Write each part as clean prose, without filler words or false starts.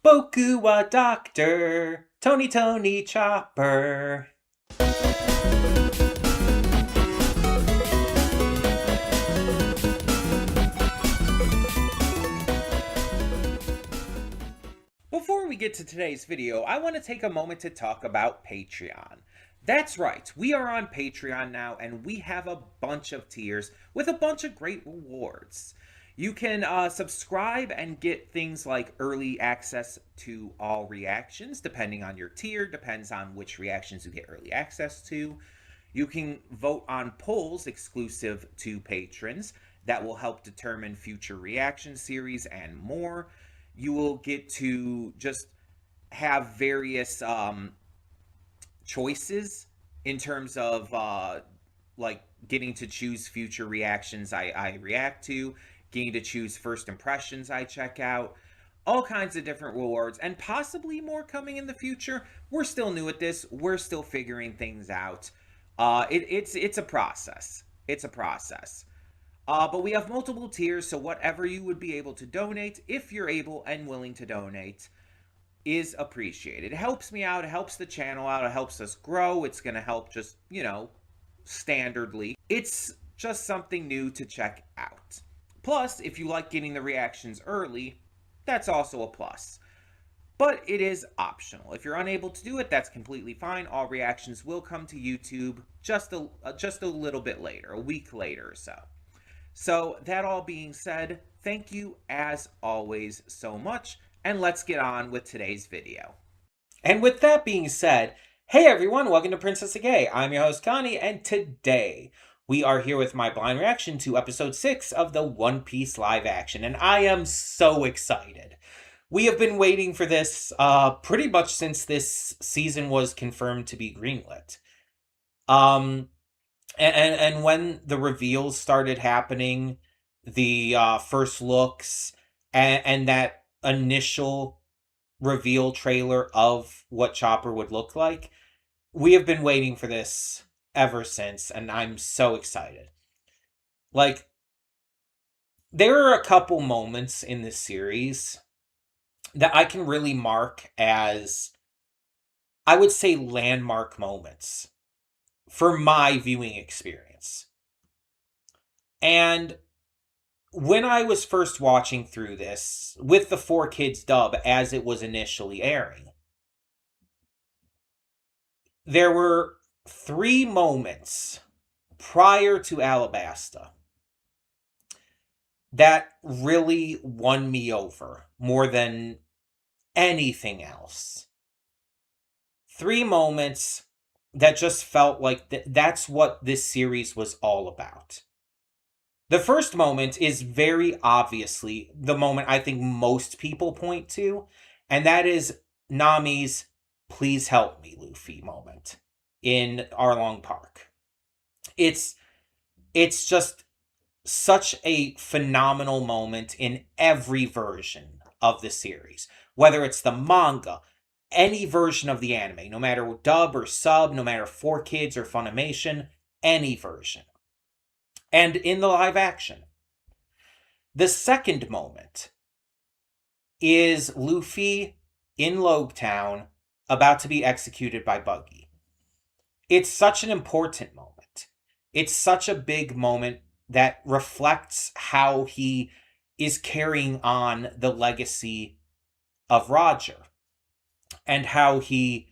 Boku wa doctor, Tony Chopper. Before we get to today's video, I want to take a moment to talk about Patreon. That's right, we are on Patreon now, and we have a bunch of tiers with a bunch of great rewards. You can subscribe and get things like early access to all reactions, depending on your tier, depends on which reactions you get early access to. You can vote on polls exclusive to patrons that will help determine future reaction series and more. You will get to just have various choices in terms of like getting to choose future reactions I react to, getting to choose first impressions I check out, all kinds of different rewards, and possibly more coming in the future. We're still new at this. We're still figuring things out. It's a process. It's a process. But we have multiple tiers, so whatever you would be able to donate, if you're able and willing to donate, is appreciated. It helps me out, it helps the channel out, it helps us grow. It's going to help just, standardly. It's just something new to check out. Plus, if you like getting the reactions early, that's also a plus. But it is optional. If you're unable to do it, that's completely fine. All reactions will come to YouTube just a little bit later, a week later or so. So that all being said, thank you as always so much, and let's get on with today's video. And with that being said, hey everyone, welcome to Princess of Gay. I'm your host Connie, and today we are here with my blind reaction to episode 6 of the One Piece live action, and I am so excited. We have been waiting for this pretty much since this season was confirmed to be greenlit. And when the reveals started happening, the first looks, and that initial reveal trailer of what Chopper would look like, we have been waiting for this ever since, and I'm so excited. Like, there are a couple moments in this series that I can really mark as, I would say, landmark moments for my viewing experience. And when I was first watching through this with the 4Kids dub as it was initially airing, there were 3 moments prior to Alabasta that really won me over more than anything else. 3 moments that just felt like that's what this series was all about. The first moment is very obviously the moment I think most people point to, and that is Nami's "Please help me, Luffy" moment in Arlong Park. It's just such a phenomenal moment in every version of the series, whether it's the manga, any version of the anime, no matter dub or sub, no matter 4Kids or Funimation, any version. And in the live action. The second moment is Luffy in Logtown about to be executed by Buggy. It's such an important moment. It's such a big moment that reflects how he is carrying on the legacy of Roger. And how he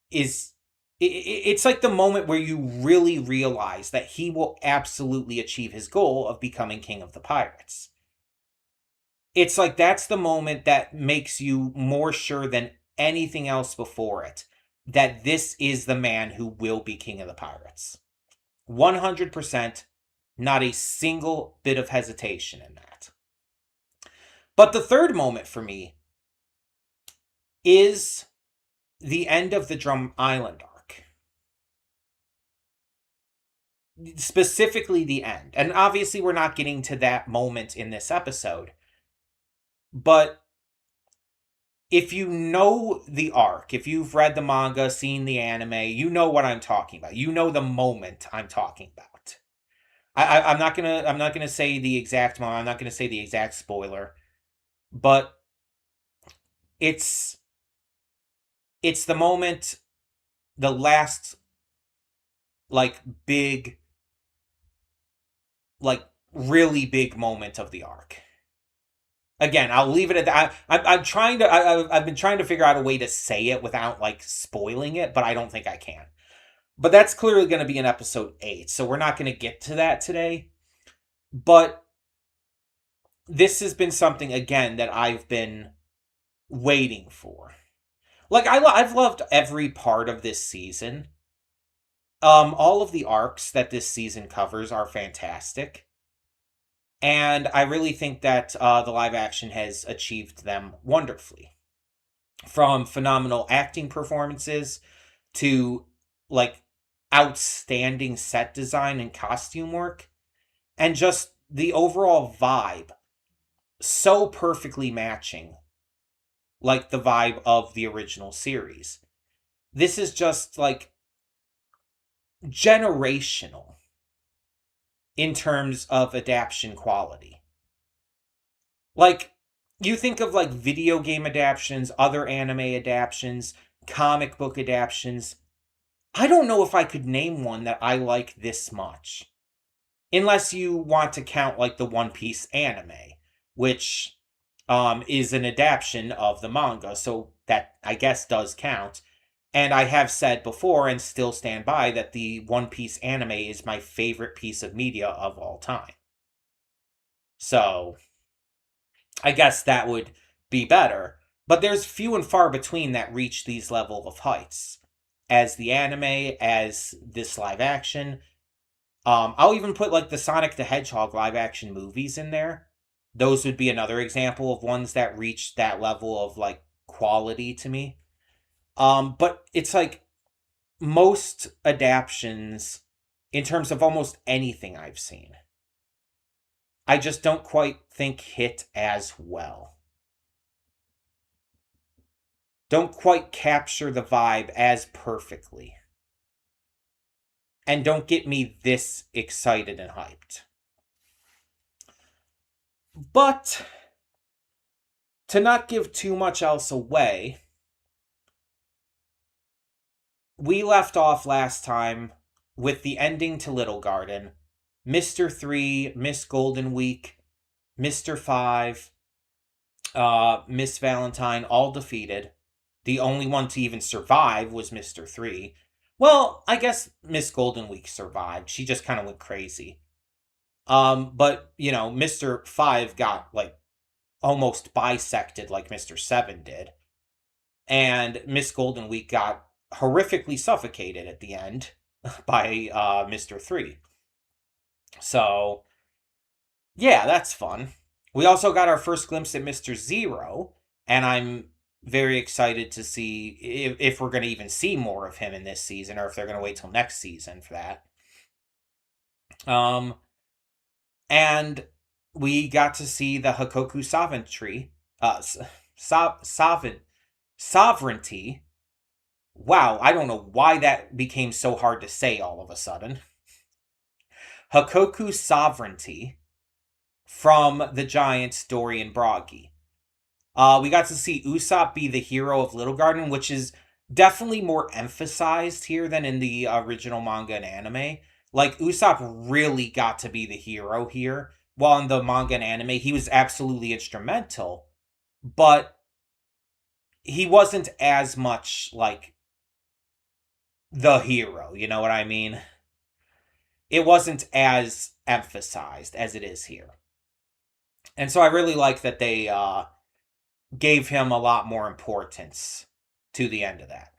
is... It's like the moment where you really realize that he will absolutely achieve his goal of becoming King of the Pirates. It's like that's the moment that makes you more sure than anything else before it that this is the man who will be King of the Pirates. 100%, not a single bit of hesitation in that. But the third moment for me is the end of the Drum Island arc. Specifically the end. And obviously we're not getting to that moment in this episode. But if you know the arc, if you've read the manga, seen the anime, you know what I'm talking about. You know the moment I'm talking about. I'm not gonna say the exact moment. I'm not gonna say the exact spoiler. But it's the moment, the last, like, big, like, really big moment of the arc. Again, I'll leave it at that. I'm trying to. I've been trying to figure out a way to say it without, like, spoiling it, but I don't think I can. But that's clearly going to be in episode 8, so we're not going to get to that today. But this has been something, again, that I've been waiting for. Like, I've loved every part of this season. All of the arcs that this season covers are fantastic. And I really think that the live action has achieved them wonderfully. From phenomenal acting performances to, like, outstanding set design and costume work, and just the overall vibe so perfectly matching, like, the vibe of the original series. This is just, like, generational in terms of adaptation quality. Like, you think of, like, video game adaptations, other anime adaptations, comic book adaptations. I don't know if I could name one that I like this much. Unless you want to count, like, the One Piece anime, which is an adaptation of the manga, so that, I guess, does count. And I have said before, and still stand by, that the One Piece anime is my favorite piece of media of all time. So, I guess that would be better. But there's few and far between that reach these level of heights. As the anime, as this live action. I'll even put, like, the Sonic the Hedgehog live action movies in there. Those would be another example of ones that reach that level of, like, quality to me. But it's like most adaptions, in terms of almost anything I've seen, I just don't quite think hit as well. Don't quite capture the vibe as perfectly. And don't get me this excited and hyped. But to not give too much else away, we left off last time with the ending to Little Garden. Mr. 3, Miss Golden Week, Mr. 5, Miss Valentine, all defeated. The only one to even survive was Mr. 3. Well, I guess Miss Golden Week survived. She just kind of went crazy. But, you know, Mr. 5 got, like, almost bisected like Mr. 7 did. And Miss Golden Week got horrifically suffocated at the end by Mr. 3. So, yeah, that's fun. We also got our first glimpse at Mr. 0, and I'm very excited to see if we're going to even see more of him in this season, or if they're going to wait till next season for that. And we got to see the Hakoku sovereignty. Wow, I don't know why that became so hard to say all of a sudden. Hakoku sovereignty from the giants Dory and Broggy. We got to see Usopp be the hero of Little Garden, which is definitely more emphasized here than in the original manga and anime. Like, Usopp really got to be the hero here, while in the manga and anime, he was absolutely instrumental, but he wasn't as much, like, the hero, you know what I mean? It wasn't as emphasized as it is here. And so I really like that they gave him a lot more importance to the end of that.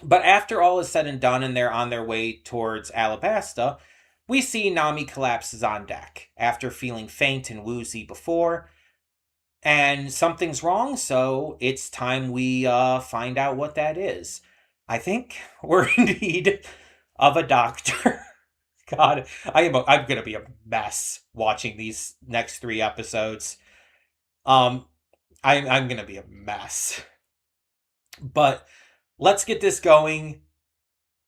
But after all is said and done and they're on their way towards Alabasta, we see Nami collapses on deck after feeling faint and woozy before. And something's wrong, so it's time we find out what that is. I think we're in need of a doctor. God, I'm going to be a mess watching these next 3 episodes. I'm going to be a mess. But let's get this going,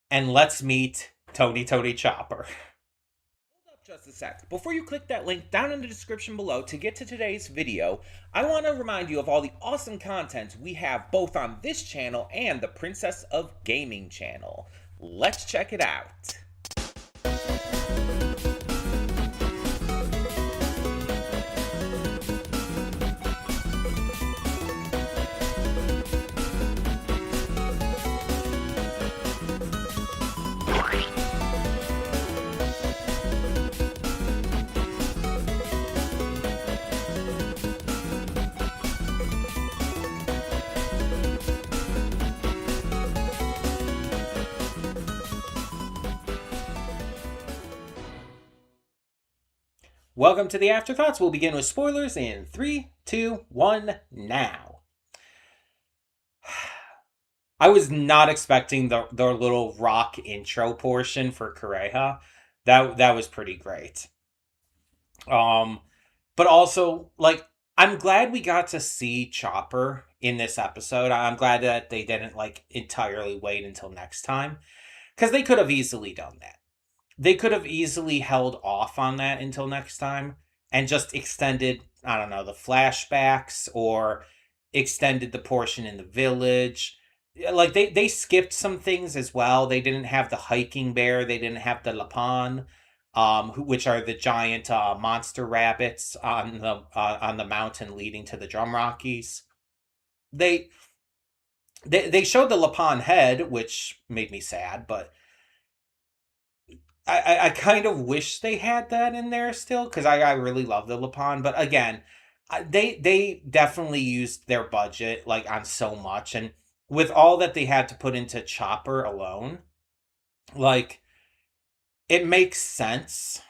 and let's meet Tony Chopper. Just a sec. Before you click that link down in the description below to get to today's video, I want to remind you of all the awesome content we have both on this channel and the Princess of Gaming channel. Let's check it out. Welcome to the Afterthoughts. We'll begin with spoilers in 3, 2, 1, now. I was not expecting the little rock intro portion for Kureha. That was pretty great. But also, like, I'm glad we got to see Chopper in this episode. I'm glad that they didn't, like, entirely wait until next time. Because they could have easily done that. They could have easily held off on that until next time and just extended, I don't know, the flashbacks or extended the portion in the village. Like, they skipped some things as well. They didn't have the hiking bear. They didn't have the Lapan, which are the giant monster rabbits on the mountain leading to the Drum Rockies. They showed the Lapan head, which made me sad, but I kind of wish they had that in there still, because I really love the Lapan. But again, they definitely used their budget, like, on so much. And with all that they had to put into Chopper alone, like, it makes sense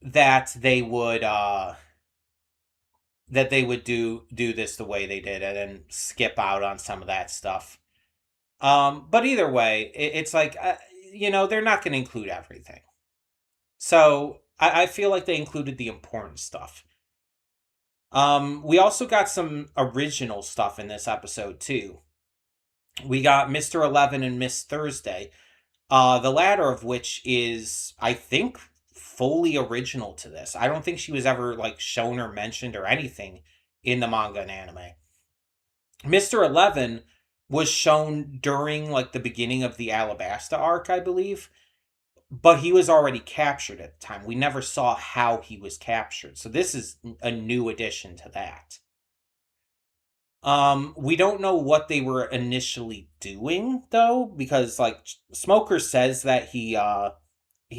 that they would do this the way they did it and skip out on some of that stuff. But either way, it's like, they're not going to include everything. So I feel like they included the important stuff. We also got some original stuff in this episode too. We got Mr. 11 and Miss Thursday. The latter of which is, I think, fully original to this. I don't think she was ever, like, shown or mentioned or anything in the manga and anime. Mr. 11 was shown during, like, the beginning of the Alabasta arc, I believe. But he was already captured at the time. We never saw how he was captured. So this is a new addition to that. We don't know what they were initially doing, though, because, like, Smoker says that he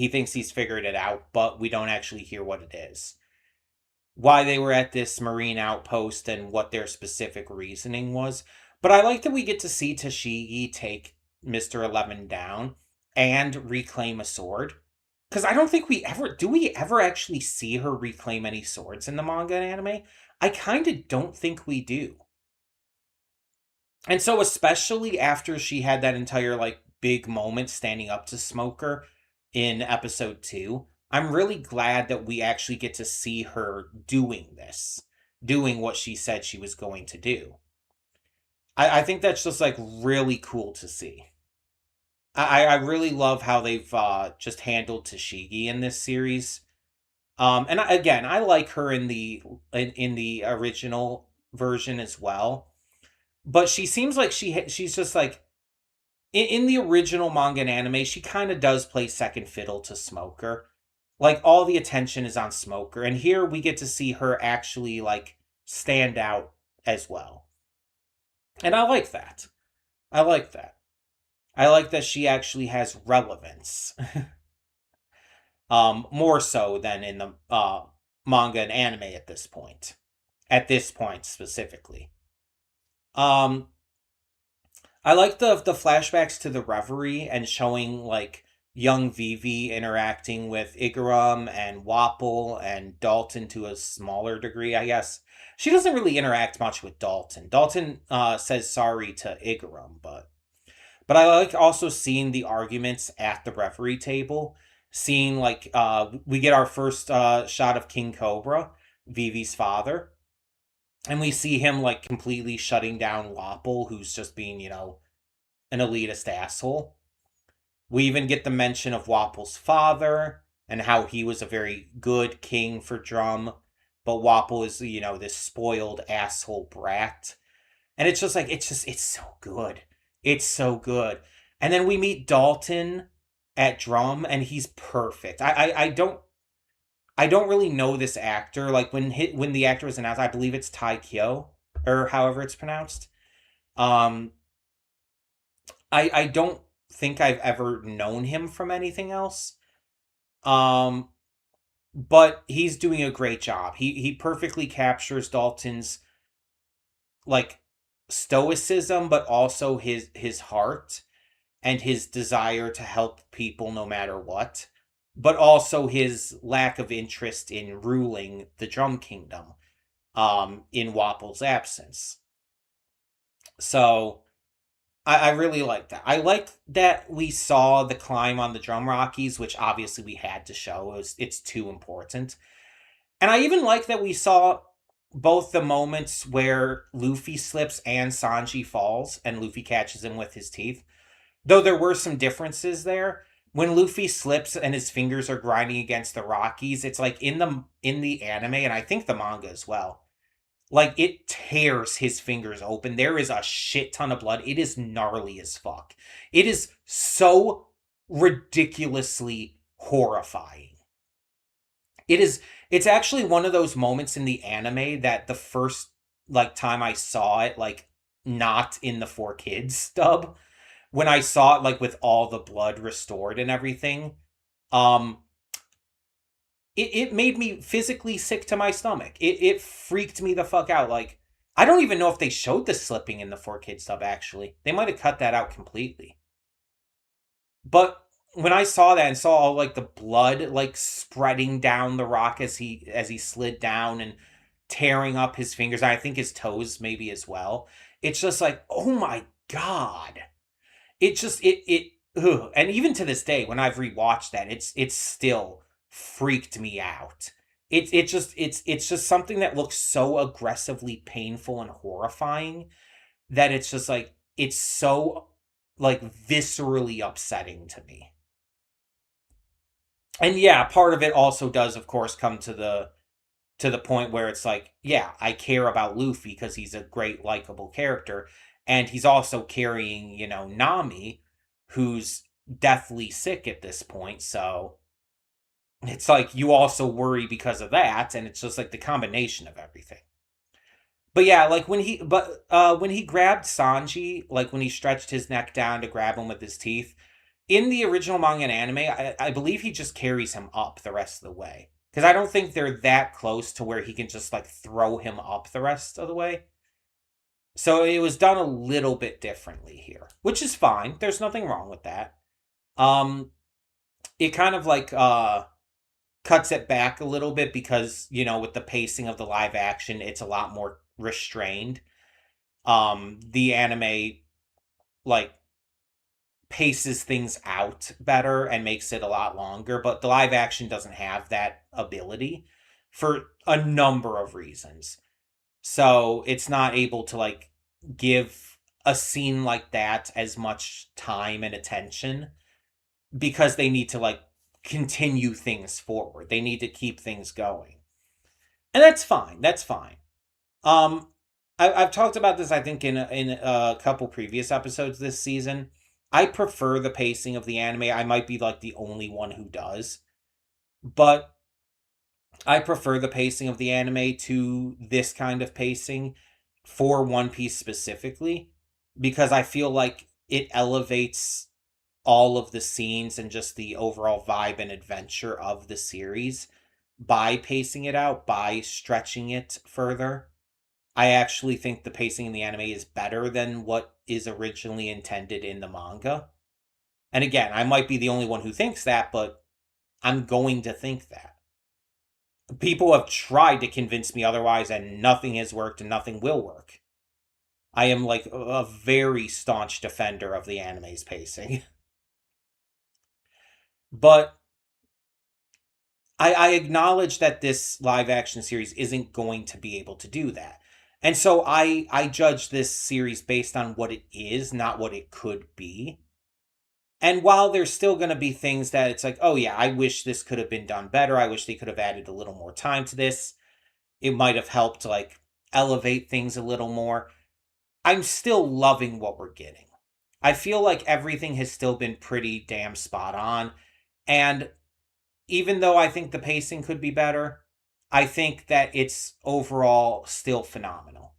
thinks he's figured it out, but we don't actually hear what it is. Why they were at this marine outpost and what their specific reasoning was. But I like that we get to see Tashigi take Mr. 11 down and reclaim a sword. Because I don't think we ever actually see her reclaim any swords in the manga and anime? I kind of don't think we do. And so especially after she had that entire, like, big moment standing up to Smoker in episode 2, I'm really glad that we actually get to see her doing this. Doing what she said she was going to do. I think that's just, like, really cool to see. I really love how they've just handled Tashigi in this series. And again, I like her in the original version as well. But she seems like she's just, like, in the original manga and anime, she kind of does play second fiddle to Smoker. Like, all the attention is on Smoker. And here we get to see her actually, like, stand out as well. And I like that. I like that she actually has relevance. More so than in the manga and anime at this point. At this point, specifically. I like the flashbacks to the Reverie and showing, like, young Vivi interacting with Igurum and Wapple and Dalton to a smaller degree, I guess. She doesn't really interact much with Dalton. Dalton says sorry to Igurum, but I like also seeing the arguments at the Reverie table. Seeing, like, we get our first shot of King Cobra, Vivi's father. And we see him, like, completely shutting down Wapple, who's just being, an elitist asshole. We even get the mention of Wapple's father. and how he was a very good king for Drum, but Wapol is, this spoiled asshole brat. And it's just like, it's so good. It's so good. And then we meet Dalton at Drum, and he's perfect. I don't really know this actor. Like when the actor was announced, I believe it's Tai Kyo, or however it's pronounced. Um, I don't think I've ever known him from anything else. Um, but he's doing a great job. He perfectly captures Dalton's like stoicism, but also his heart and his desire to help people no matter what, but also his lack of interest in ruling the Drum Kingdom in Wapol's absence. So I really like that. I like that we saw the climb on the Drum Rockies, which obviously we had to show. It's too important. And I even like that we saw both the moments where Luffy slips and Sanji falls, and Luffy catches him with his teeth. Though there were some differences there. When Luffy slips and his fingers are grinding against the Rockies, it's like in the anime, and I think the manga as well. Like it tears his fingers open. There is a shit ton of blood. It is gnarly as fuck. It is so ridiculously horrifying. It's actually one of those moments in the anime that the first like time I saw it, like not in the 4Kids dub, when I saw it like with all the blood restored and everything, um it made me physically sick to my stomach. It freaked me the fuck out. Like I don't even know if they showed the slipping in the 4Kids dub actually. They might have cut that out completely. But when I saw that and saw all like the blood like spreading down the rock as he slid down and tearing up his fingers, I think his toes maybe as well. It's just like, oh my god. It just it ugh. And even to this day when I've rewatched that, it's still freaked me out. It's just something that looks so aggressively painful and horrifying that it's just like it's so like viscerally upsetting to me. And yeah, part of it also does of course come to the point where it's like, yeah, I care about Luffy because he's a great likable character, and he's also carrying, Nami, who's deathly sick at this point. So it's like you also worry because of that, and it's just like the combination of everything. But yeah, like when he grabbed Sanji, like when he stretched his neck down to grab him with his teeth, in the original manga and anime, I believe he just carries him up the rest of the way. Because I don't think they're that close to where he can just like throw him up the rest of the way. So it was done a little bit differently here, which is fine. There's nothing wrong with that. Um, it kind of like cuts it back a little bit because with the pacing of the live action, it's a lot more restrained. The anime like paces things out better and makes it a lot longer, but the live action doesn't have that ability for a number of reasons. So it's not able to like give a scene like that as much time and attention because they need to like continue things forward. They need to keep things going. And that's fine. That's fine. Um I've talked about this I think in a couple previous episodes this season. I prefer the pacing of the anime. I might be like the only one who does, but I prefer the pacing of the anime to this kind of pacing for One Piece specifically because I feel like it elevates all of the scenes and just the overall vibe and adventure of the series by pacing it out, by stretching it further. I actually think the pacing in the anime is better than what is originally intended in the manga. And again, I might be the only one who thinks that, but I'm going to think that. People have tried to convince me otherwise, and nothing has worked and nothing will work. I am like a very staunch defender of the anime's pacing. But I acknowledge that this live action series isn't going to be able to do that. And so I judge this series based on what it is, not what it could be. And while there's still going to be things that it's like, oh yeah, I wish this could have been done better. I wish they could have added a little more time to this. It might have helped like elevate things a little more. I'm still loving what we're getting. I feel like everything has still been pretty damn spot on. And even though I think the pacing could be better, I think that it's overall still phenomenal.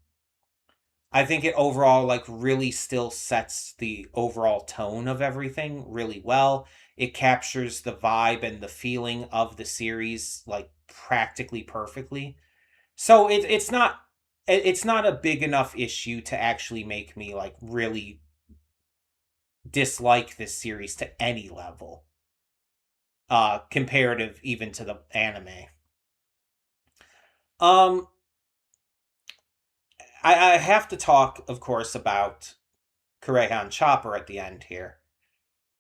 I think it overall like really still sets the overall tone of everything really well. It captures the vibe and the feeling of the series like practically perfectly. So it's not a big enough issue to actually make me like really dislike this series to any level. Comparative even to the anime. Um I have to talk, of course, about Kureha Chopper at the end here.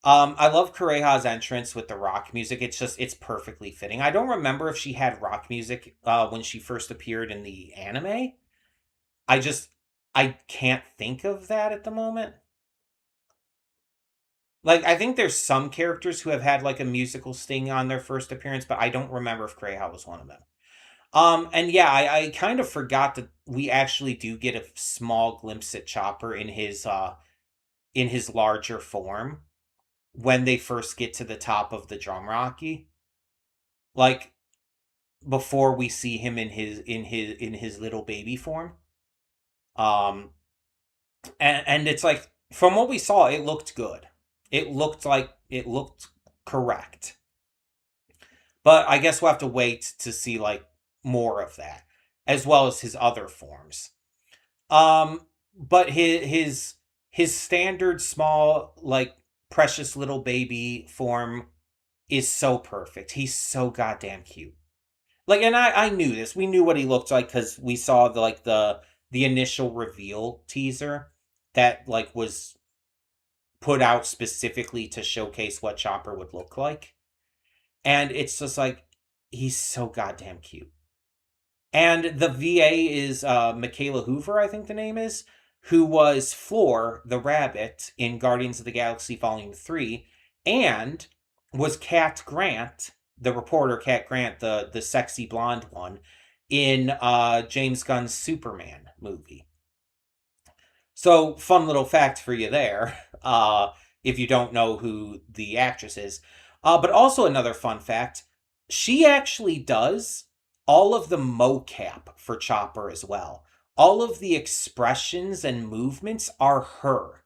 I love Kureha's entrance with the rock music. It's perfectly fitting. I don't remember if she had rock music when she first appeared in the anime. I just I can't think of that at the moment. Like I think there's some characters who have had like a musical sting on their first appearance, but I don't remember if Kureha was one of them. And yeah, I kind of forgot that we actually do get a small glimpse at Chopper in his larger form when they first get to the top of the drum rocky. Like before we see him in his little baby form. Um and it's like from what we saw, it looked good. It looked correct. But I guess we'll have to wait to see like more of that, as well as his other forms. But his standard small like precious little baby form is so perfect. He's so goddamn cute. Like, and I knew this. We knew what he looked like because we saw the initial reveal teaser that like was put out specifically to showcase what Chopper would look like, and it's just like he's so goddamn cute. And the VA is Michaela Hoover, I think the name is, who was Floor the rabbit in Guardians of the Galaxy Volume 3, and was Cat Grant, the reporter Cat Grant, the sexy blonde one, in James Gunn's Superman movie. So, fun little fact for you there, if you don't know who the actress is. But also another fun fact, she actually does all of the mocap for Chopper as well. All of the expressions and movements are her,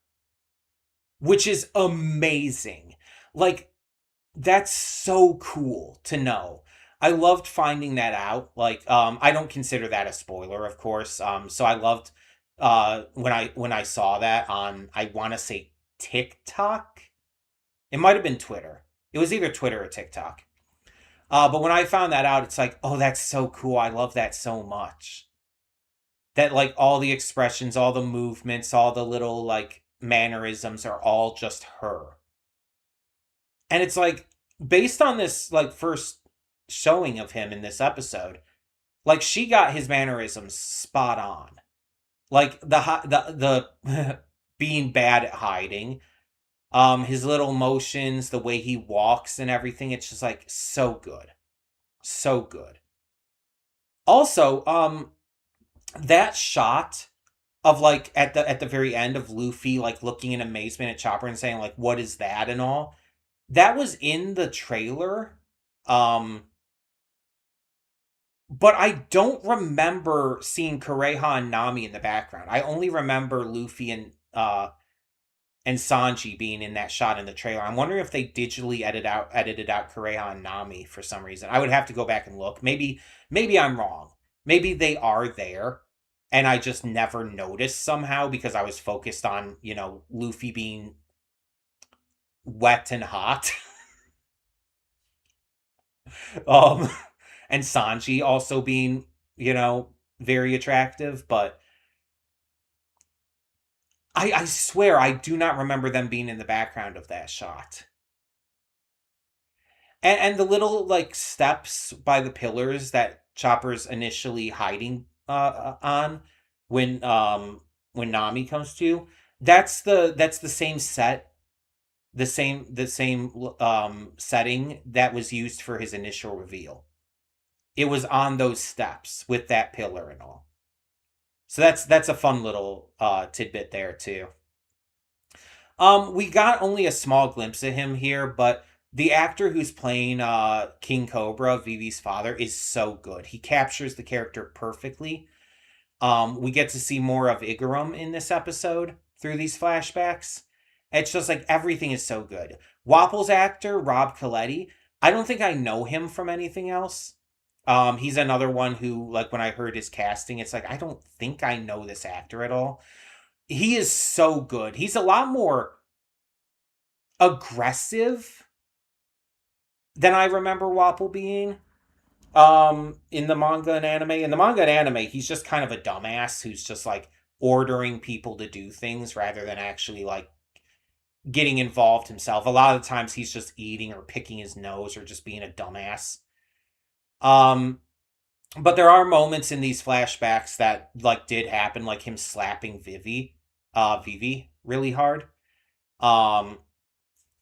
which is amazing. Like, that's so cool to know. I loved finding that out. Like, I don't consider that a spoiler, of course. So I loved when I saw that on I want to say TikTok. It might have been Twitter. It was either Twitter or TikTok. But when I found that out, it's like, oh, that's so cool. I love that so much. That like all the expressions, all the movements, all the little like mannerisms are all just her. And it's like based on this like first showing of him in this episode, like she got his mannerisms spot on. Like the being bad at hiding, his little motions, the way he walks and everything, it's just like so good. So good. Also, that shot of like at the very end of Luffy like looking in amazement at Chopper and saying like what is that and all, that was in the trailer. Um but I don't remember seeing Kureha and Nami in the background. I only remember Luffy and Sanji being in that shot in the trailer. I'm wondering if they digitally edited out Kureha and Nami for some reason. I would have to go back and look. Maybe I'm wrong. Maybe they are there and I just never noticed somehow because I was focused on, Luffy being wet and hot. um and Sanji also being, very attractive, but I swear I do not remember them being in the background of that shot. And the little like steps by the pillars that Chopper's initially hiding on when Nami comes to, that's the same set the same setting that was used for his initial reveal. It was on those steps with that pillar and all. So that's a fun little tidbit there too. We got only a small glimpse of him here, but the actor who's playing King Cobra, Vivi's father, is so good. He captures the character perfectly. We get to see more of Igaram in this episode through these flashbacks. It's just like everything is so good. Wapple's actor, Rob Coletti, I don't think I know him from anything else. He's another one who, like, when I heard his casting, it's like, I don't think I know this actor at all. He is so good. He's a lot more aggressive than I remember Wapple being in the manga and anime. In the manga and anime, he's just kind of a dumbass who's just like ordering people to do things rather than actually like getting involved himself. A lot of the times he's just eating or picking his nose or just being a dumbass. But there are moments in these flashbacks that like did happen, like him slapping Vivi really hard. Um,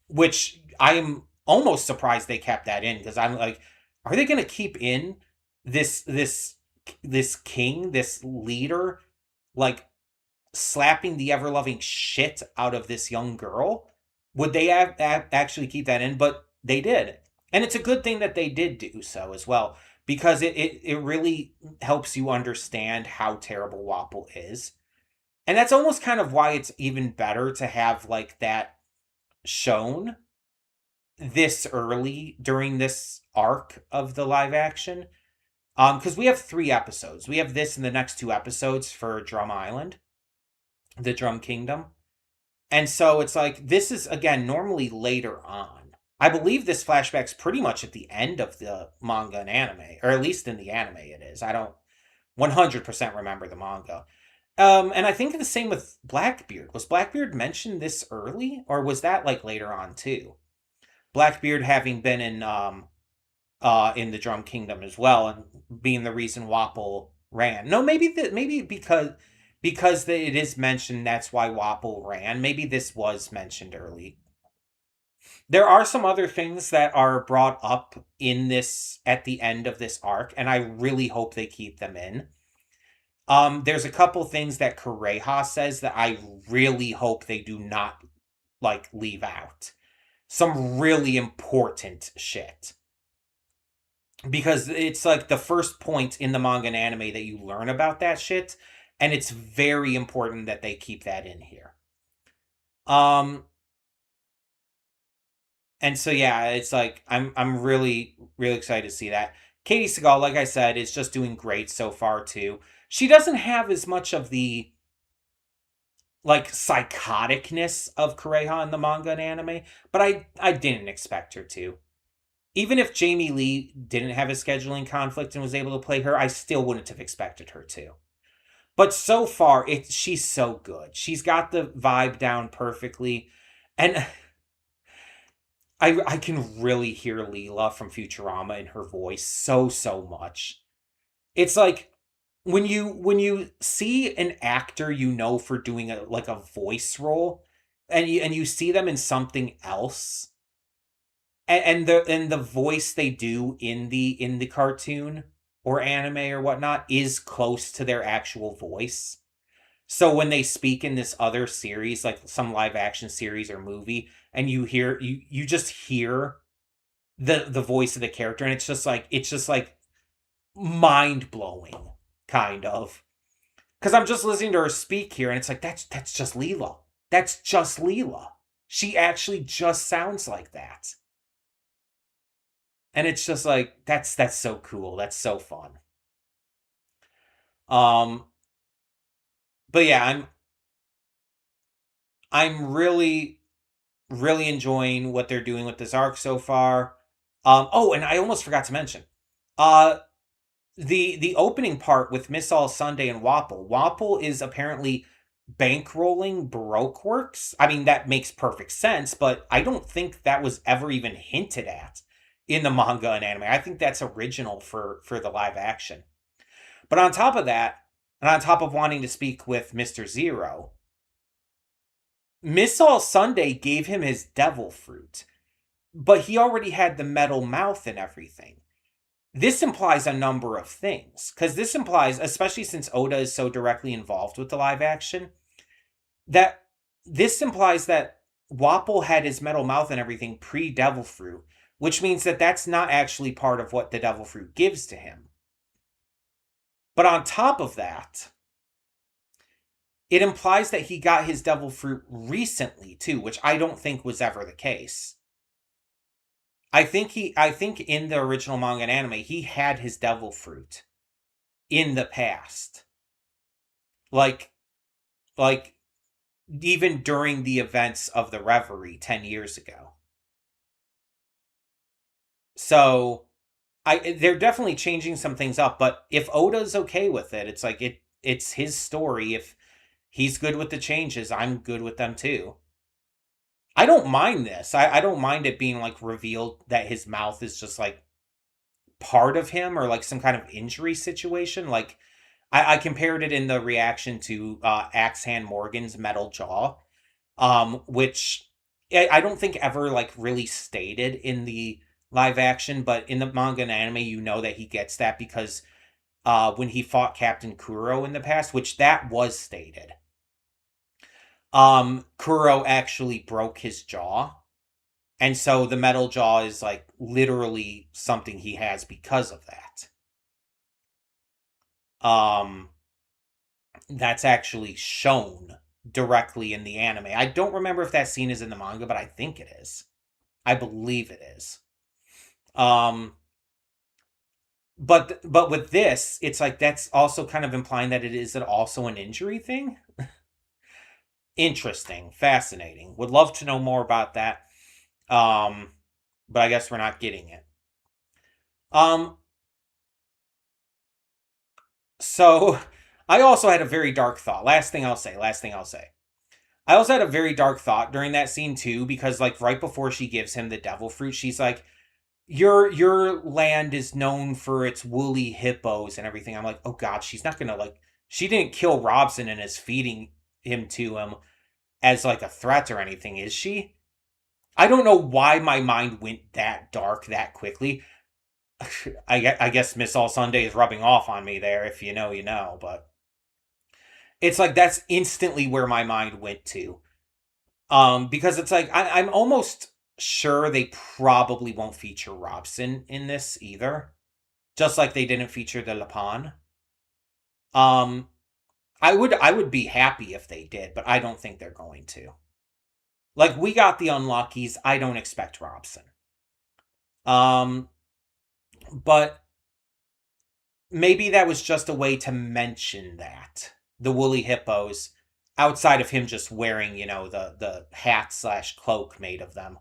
which I'm almost surprised they kept that in, because I'm like, are they going to keep in this king, this leader, like slapping the ever loving shit out of this young girl? Would they actually keep that in? But they did, and it's a good thing that they did do so as well, because it really helps you understand how terrible Wapple is. And that's almost kind of why it's even better to have like that shown this early during this arc of the live action. Because we have 3 episodes. We have this and the next 2 episodes for Drum Island, the Drum Kingdom. And so it's like, this is, again, normally later on. I believe this flashback's pretty much at the end of the manga and anime, or at least in the anime it is. I don't 100% remember the manga. And I think the same with Blackbeard. Was Blackbeard mentioned this early, or was that like later on too? Blackbeard having been in the Drum Kingdom as well, and being the reason Wapple ran. No, maybe because it is mentioned that's why Wapple ran. Maybe this was mentioned early. There are some other things that are brought up in this at the end of this arc, and I really hope they keep them in. There's a couple things that Kureha says that I really hope they do not like leave out. Some really important shit. Because it's like the first point in the manga and anime that you learn about that shit, and it's very important that they keep that in here. And so yeah, it's like I'm really really excited to see that. Katie Seagal, like I said, is just doing great so far too. She doesn't have as much of the like psychoticness of Kureha in the manga and anime, but I didn't expect her to. Even if Jamie Lee didn't have a scheduling conflict and was able to play her, I still wouldn't have expected her to. But so far, she's so good. She's got the vibe down perfectly, and I can really hear Leela from Futurama in her voice so much. It's like when you see an actor you know for doing a voice role, and you see them in something else, and the voice they do in the cartoon or anime or whatnot is close to their actual voice. So when they speak in this other series, like some live action series or movie, and you just hear the voice of the character, and it's just like mind blowing, kind of. Because I'm just listening to her speak here, and it's like that's just Leela. That's just Leela. She actually just sounds like that. And it's just like that's so cool. That's so fun. Um, but yeah, I'm really really enjoying what they're doing with this arc so far. Oh, and I almost forgot to mention, uh, the opening part with Miss All Sunday and Wapple. Wapple is apparently bankrolling Baroque works. I mean, that makes perfect sense, but I don't think that was ever even hinted at in the manga and anime. I think that's original for the live action. But on top of that, and on top of wanting to speak with Mr. Zero, Miss All Sunday gave him his devil fruit, but he already had the metal mouth and everything. This implies a number of things, because this implies, especially since Oda is so directly involved with the live action, that this implies that Wapol had his metal mouth and everything pre-devil fruit, which means that that's not actually part of what the devil fruit gives to him. But on top of that, it implies that he got his devil fruit recently too, which I don't think was ever the case. I think in the original manga and anime, he had his devil fruit in the past. Like even during the events of the Reverie 10 years ago. So they're definitely changing some things up, but if Oda's okay with it, it's like it's his story. If he's good with the changes, I'm good with them too. I don't mind this. I don't mind it being like revealed that his mouth is just like part of him or like some kind of injury situation. Like I compared it in the reaction to Axe Hand Morgan's metal jaw, which I don't think ever like really stated in the live action, but in the manga and anime, you know that he gets that because when he fought Captain Kuro in the past, which that was stated, Kuro actually broke his jaw. And so the metal jaw is like literally something he has because of that. That's actually shown directly in the anime. I don't remember if that scene is in the manga, but I think it is. I believe it is. But with this, it's like that's also kind of implying that it is also an injury thing. Interesting, fascinating. Would love to know more about that. But I guess we're not getting it. So I also had a very dark thought. Last thing I'll say. I also had a very dark thought during that scene too, because like right before she gives him the devil fruit, she's like, Your land is known for its woolly hippos and everything. I'm like, oh god, she's not gonna like she didn't kill Robson and is feeding him to him as like a threat or anything, is she? I don't know why my mind went that dark that quickly. I guess Miss All Sunday is rubbing off on me there. If you know, you know. But it's like that's instantly where my mind went to. Because it's like I'm almost sure they probably won't feature Robson in this either. Just like they didn't feature the Lapon. Um, I would be happy if they did, but I don't think they're going to. Like we got the Unluckies. I don't expect Robson. Um, but maybe that was just a way to mention that the woolly hippos, outside of him just wearing, the hat slash cloak made of them.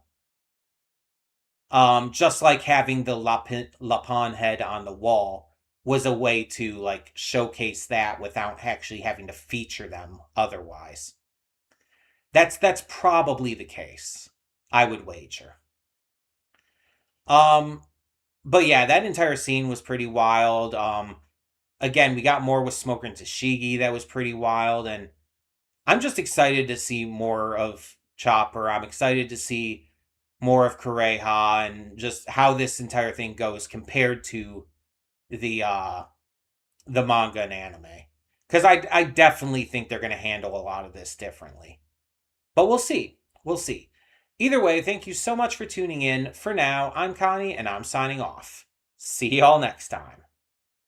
Just like having the Lapon head on the wall was a way to like showcase that without actually having to feature them otherwise. That's probably the case, I would wager. Um, but yeah, that entire scene was pretty wild. Again, we got more with Smoker and Tashigi that was pretty wild, and I'm just excited to see more of Chopper. I'm excited to see more of Kureha and just how this entire thing goes compared to the manga and anime. Because I definitely think they're going to handle a lot of this differently. But we'll see. We'll see. Either way, thank you so much for tuning in. For now, I'm Connie, and I'm signing off. See y'all next time.